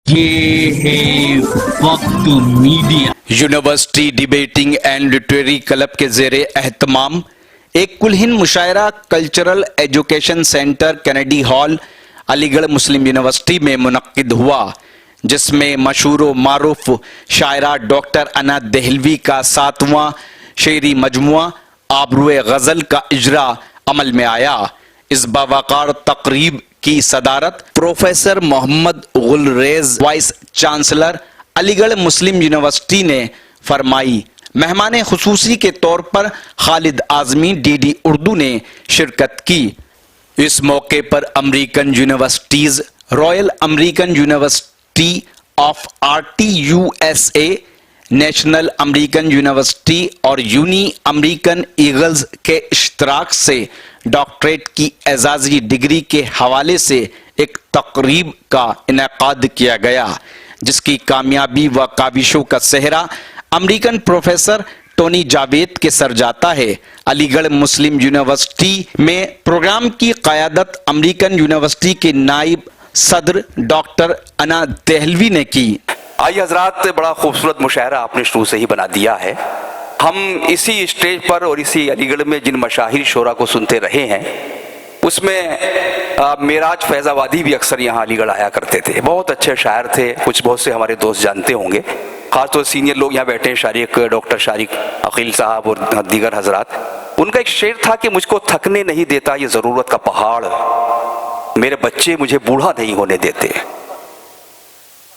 ये है वक्त media. University debating and literary club के ज़ेरे एहतमाम एक कुल-हिंद मुशायरा cultural education centre Kennedy hall Aligarh Muslim university में मुनक्किद हुआ, जिसमें मशहूर व मारूफ शायरा डॉक्टर अना दहलवी का 7वां शेरी मजमुआ आबरूए गज़ल का इजरा अमल में आया। इस बावकार तकरीब की सदारत professor Mohammad Gulrez vice chancellor Aligarh Muslim university ने फरमाई। मेहमान खुसूसी के तौर पर खालिद आजमी डीडी उर्दू ने शिरकत की। इस मौके पर American universities, royal American university of RTUSA, national American university और यूनी अमेरिकन ईगल्स के इश्तराक से डॉक्टरेट की एजाजी डिग्री के हवाले से एक तकरीब का इनेकाद किया गया, जिसकी कामयाबी व काबिशों का सेहरा अमेरिकन प्रोफेसर टोनी जावेद के सर जाता है। अलीगढ़ मुस्लिम यूनिवर्सिटी में प्रोग्राम की क़यादत अमेरिकन यूनिवर्सिटी के नाइब सदर डॉक्टर अना दहलवी ने की। आइए हजरात, बड़ा खूबसूरत मुशायरा आपने शुरू से ही बना दिया है। हम इसी स्टेज पर और इसी अलीगढ़ में जिन मशाहिर शोरा को सुनते रहे हैं, उसमें मेराज फैज़ाबादी भी अक्सर यहाँ अलीगढ़ आया करते थे। बहुत अच्छे शायर थे, कुछ बहुत से हमारे दोस्त जानते होंगे, खासतौर सीनियर लोग यहाँ बैठे हैं, शारिक डॉक्टर शारिक अकील साहब और दीगर हजरात। उनका एक शेर था कि मुझको थकने नहीं देता ये ज़रूरत का पहाड़, मेरे बच्चे मुझे बूढ़ा नहीं होने देते।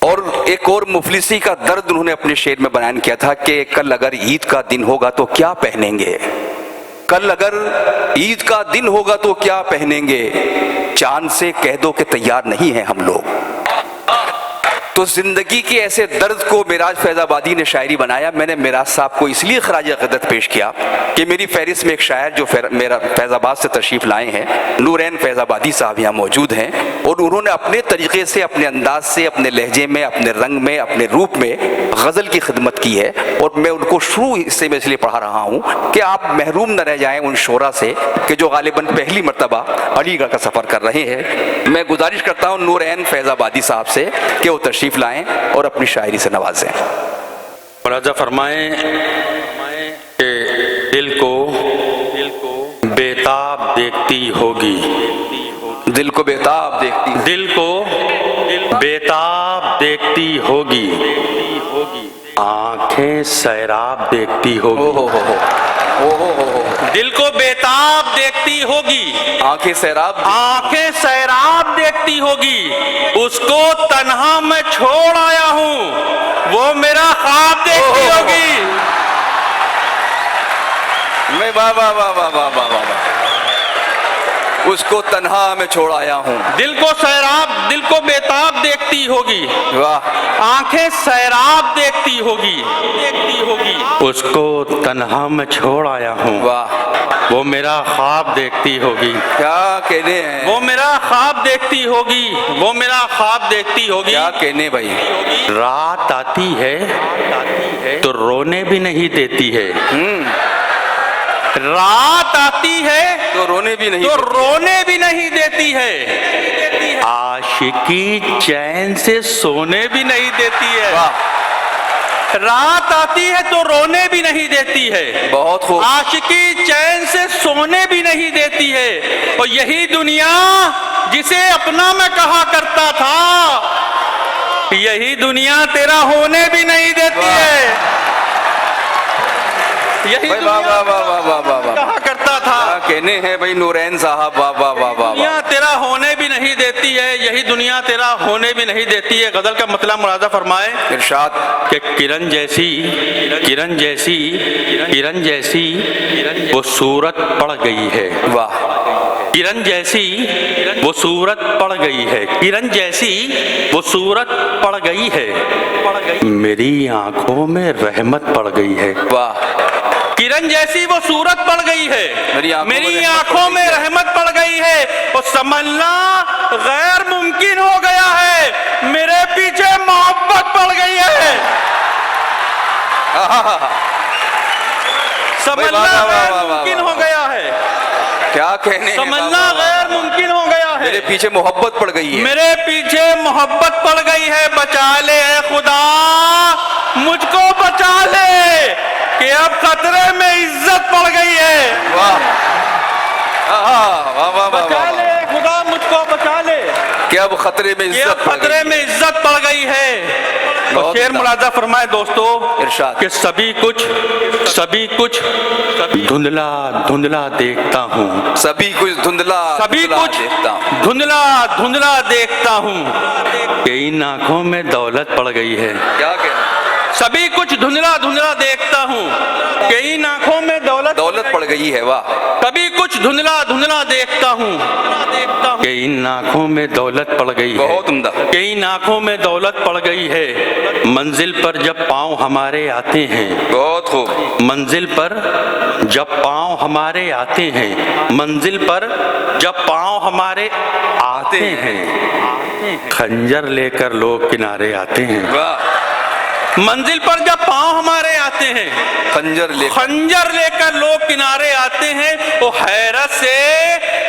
और एक और मुफलिसी का दर्द उन्होंने अपने शेर में बयान किया था कि कल अगर ईद का दिन होगा तो क्या पहनेंगे, कल अगर ईद का दिन होगा तो क्या पहनेंगे, चांद से कह दो कि तैयार नहीं है हम लोग। तो जिंदगी के ऐसे दर्द को मेराज फैज़ाबादी ने शायरी बनाया। मैंने मेराज साहब को इसलिए खराज अक़ीदत पेश किया कि मेरी फहरिस्त में एक शायर जो मेरा फैज़ाबाद से तशरीफ़ लाए हैं, नूरैन फैज़ाबादी साहब यहाँ मौजूद हैं, और उन्होंने अपने तरीक़े से, अपने अंदाज से, अपने लहजे में, अपने रंग में, अपने रूप में गज़ल की खिदमत की है। और मैं उनको शुरू हिस्से में इसलिए पढ़ा रहा हूँ कि आप महरूम न रह जाएँ उन शोरा से कि जो गालिबन पहली मरतबा अलीगढ़ का सफ़र कर रहे हैं। मैं गुजारिश करता हूँ नूरैन फैज़ाबादी साहब से कि वो तशरीफ़ लाएं और अपनी शायरी से नवाजें। मुलाजा फरमाएं कि दिल को बेताब देखती होगी, दिल को बेताब देखती, दिल को बेताब देखती होगी, आंखें सैराब देखती होगी। दिल को बेताब देखती होगी, आंखें सैराब देखती होगी, उसको तन्हा मैं छोड़ आया हूँ, वो मेरा ख्वाब देखती होगी। मैं वाह वाह वाह वाह वाह वाह वाह, उसको तन्हा में छोड़ आया हूँ। दिल को बेताब देखती होगी, वाह, आंखें सैराब देखती होगी, उसको तन्हा में छोड़ आया हूँ, वाह, वो मेरा ख्वाब देखती होगी। क्या कहने हैं, वो मेरा ख्वाब देखती होगी, वो मेरा ख्वाब देखती होगी। क्या कहने भाई। रात आती है तो रोने भी नहीं देती है, रात आती है तो रोने भी नहीं देती है, आशिकी चैन से सोने भी नहीं देती है। रात आती है तो रोने भी नहीं देती है, बहुत खूब, आशिकी चैन से सोने भी नहीं देती है। और यही दुनिया जिसे अपना मैं कहा करता था, यही दुनिया तेरा होने भी नहीं देती है। यही दुनिया कहा करता था, कहने हैं भाई नूरैन साहब, वाह वाह वाह वाह, दुनिया तेरा होने भी नहीं देती है, यही दुनिया तेरा होने भी नहीं देती है। गजल का मतलब मुलाजा फरमाए, इरशाद कि किरण जैसी वो सूरत पड़ गई है, वाह, किरण जैसी वो सूरत पड़ गई है, किरण जैसी वो सूरत पड़ गई है, मेरी आंखों में रहमत पड़ गई है। वाह, किरण जैसी वो सूरत पड़ गई है, मेरी आंखों में रहमत पड़ गई है, और समझना गैर मुमकिन हो गया है, मेरे पीछे मोहब्बत पड़ गई है। समझना गैर मुमकिन हो गया है, क्या कहने हैं समझना बाबा। गैर मुमकिन हो गया है। मेरे पीछे मोहब्बत पड़ गई है। मेरे पीछे मोहब्बत पड़ गई है, बचा ले ऐ खुदा मुझको बचा ले कि अब खतरे में इज्जत पड़ गई है। वाह वाह वाह वाह बचा वाह। ले ऐ खुदा मुझको बचा ले कि अब खतरे में कि इज्जत अब पड़ गई। खतरे में इज्जत पड़ गई है। बहुत और शेर अच्छा। मुलाजा फरमाए दोस्तों इरशाद। कि सभी कुछ धुंधला धुंधला देखता हूँ, सभी कुछ धुंधला सभी धुंधला कुछ देखता हूँ। धुंधला धुंधला देखता हूँ कि इन आंखों में दौलत पड़ गई है। क्या कहना, सभी कुछ धुंधला धुंधला देखता हूँ कि इन आंखों में दौलत पड़ गई है। वाह, कभी कुछ धुंधला धुंधला देखता हूँ कि इन आंखों में दौलत पड़ गई है। बहुत उम्दा। कि इन आंखों में दौलत पड़ गई है। मंजिल पर जब पाँव हमारे आते हैं, बहुत खूब। मंजिल पर जब पाँव हमारे आते हैं, मंजिल पर जब पाँव हमारे आते हैं, खंजर लेकर लोग किनारे आते हैं। वाह, मंजिल पर जब पाँव हमारे आते हैं, खंजर लेकर लोग किनारे आते हैं। वो हैरत से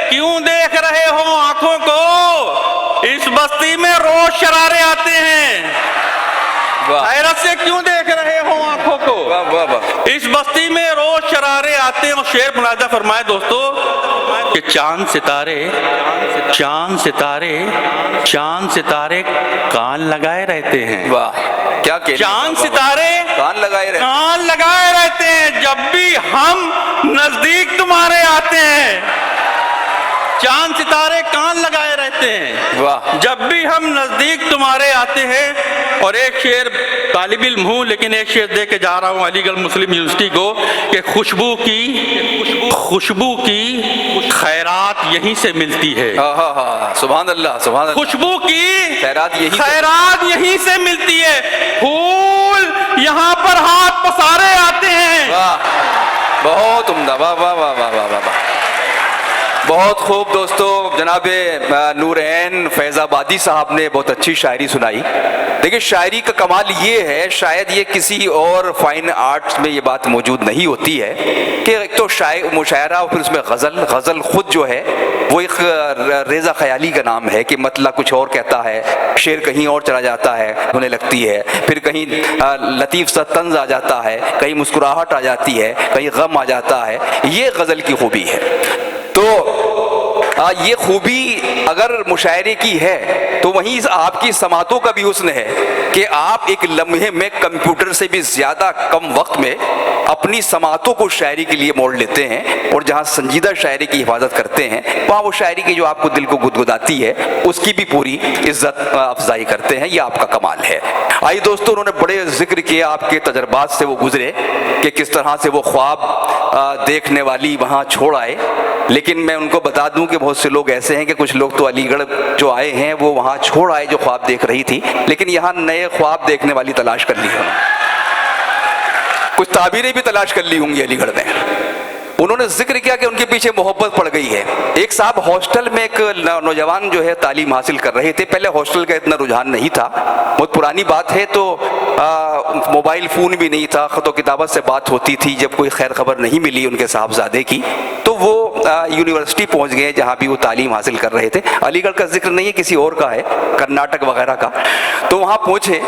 क्यों देख रहे हो आंखों को, इस बस्ती में रोज शरारे आते हैं। वाह, हैरत से क्यों देख रहे हो आंखों को, वाह वाह वाह। इस बस्ती में रोज शरारे आते हैं। और शेर मुलाजा फरमाए दोस्तों कि चांद सितारे कान लगाए रहते हैं। वाह, क्या कहने, चांद सितारे कान लगाए रहे। कान लगाए रहते हैं जब भी हम नजदीक तुम्हारे आते हैं। चांद सितारे कान लगाए रहते हैं वाह, जब भी हम नजदीक तुम्हारे आते हैं। और एक शेर, तालिब इल्म हूँ लेकिन एक शेर दे के जा रहा हूँ अलीगढ़ मुस्लिम यूनिवर्सिटी को कि खुशबू की खैरात यहीं से मिलती है। सुभान अल्लाह, सुभान अल्लाह। खुशबू की खैरात यहीं से मिलती है। फूल यहाँ पर हाथ पसारे आते हैं। वाह, बहुत उम्दा। वाह वाह वाह वाह वाह वाह। बहुत खूब दोस्तों, जनाबे नूरैन फैज़ाबादी साहब ने बहुत अच्छी शायरी सुनाई। देखिए, शायरी का कमाल ये है, शायद ये किसी और फाइन आर्ट्स में ये बात मौजूद नहीं होती है कि एक तो मुशायरा और फिर उसमें गज़ल खुद जो है वो एक रेज़ा ख़याली का नाम है कि मतलब कुछ और कहता है, शेर कहीं और चला जाता है, होने लगती है, फिर कहीं लतीफ़ सा तंज़ आ जाता है, कहीं मुस्कुराहट आ जाती है, कहीं गम आ जाता है। ये गज़ल की खूबी है। तो ये खूबी अगर मुशायरे की है तो वहीं आपकी समातों का भी हुस्न है कि आप एक लम्हे में कंप्यूटर से भी ज़्यादा कम वक्त में अपनी समातों को शायरी के लिए मोड़ लेते हैं और जहाँ संजीदा शायरी की हिफाजत करते हैं वहाँ वो शायरी की जो आपको दिल को गुदगुदाती है उसकी भी पूरी इज्जत अफजाई करते हैं। ये आपका कमाल है। आइए दोस्तों, उन्होंने बड़े जिक्र किया, आपके तजर्बात से वो गुजरे कि किस तरह से वो ख्वाब देखने वाली वहाँ छोड़ आए। लेकिन मैं उनको बता दूं कि बहुत से लोग ऐसे हैं कि कुछ लोग तो अलीगढ़ जो आए हैं वो वहाँ छोड़ आए जो ख्वाब देख रही थी, लेकिन यहाँ नए ख्वाब देखने वाली तलाश कर ली है। कुछ ताबीरें भी तलाश कर ली होंगी अलीगढ़ में। उन्होंने जिक्र किया कि उनके पीछे मोहब्बत पड़ गई है। एक साहब हॉस्टल में एक नौजवान जो है तालीम हासिल कर रहे थे। पहले हॉस्टल का इतना रुझान नहीं था, बहुत पुरानी बात है, तो मोबाइल फ़ोन भी नहीं था, ख़त व किताबत से बात होती थी। जब कोई खैर खबर नहीं मिली उनके साहबजादे की तो वो यूनिवर्सिटी पहुंच गए जहाँ भी वो तालीम हासिल कर रहे थे। अलीगढ़ का जिक्र नहीं है, किसी और का है, कर्नाटक वगैरह का। तो वहाँ पहुँचे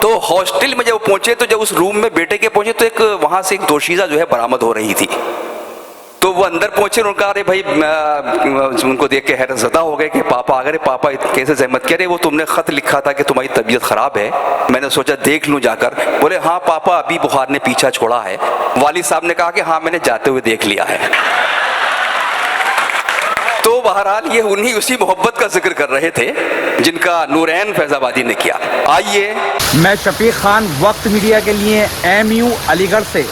तो हॉस्टल में जब पहुंचे तो जब उस रूम में बेटे के पहुंचे तो एक वहां से एक दोशीज़ा जो है बरामद हो रही थी। तो वो अंदर पहुंचे, उनका अरे भाई, उनको देख के हैरत ज़दा हो गए कि पापा आ गए। पापा कैसे जहमत, कह रहे वो तुमने ख़त लिखा था कि तुम्हारी तबीयत ख़राब है, मैंने सोचा देख लूँ जाकर। बोले हाँ पापा, अभी बुखार ने पीछा छोड़ा है। वालिद साहब ने कहा कि हाँ मैंने जाते हुए देख लिया है। तो बहरहाल ये उन्हीं उसी मोहब्बत का जिक्र कर रहे थे जिनका नूरैन फैज़ाबादी ने किया। आइए, मैं शफीक खान, वक्त मीडिया के लिए MU अलीगढ़ से